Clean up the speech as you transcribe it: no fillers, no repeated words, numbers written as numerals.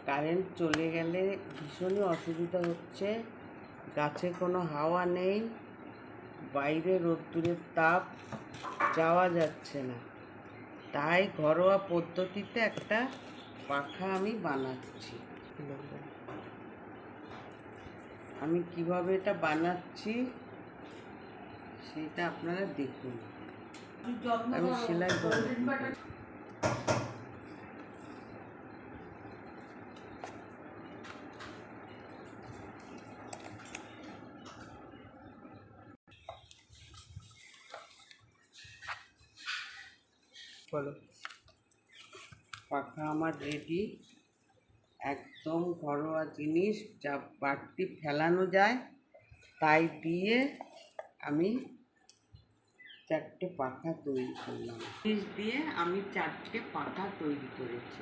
Current চলে গেলে ভীষণই অসুবিধা হচ্ছে। গাছে কোনো হাওয়া নেই, বাইরে রোদ্দুরের তাপ, যাওয়া যাচ্ছে না। তাই ঘরোয়া পদ্ধতিতে একটা পাখা আমি বানাচ্ছি। আমি কিভাবে এটা বানাচ্ছি সেটা আপনারা দেখুন। আমি সেলাই করব। বলো, পাখা আমার রেডি। একদম ঘরোয়া জিনিস, যা বাড়তি ফেলানো যায় তাই দিয়ে আমি 4টে পাখা তৈরি করলাম। জিনিস দিয়ে আমি 4টে পাখা তৈরি করেছি।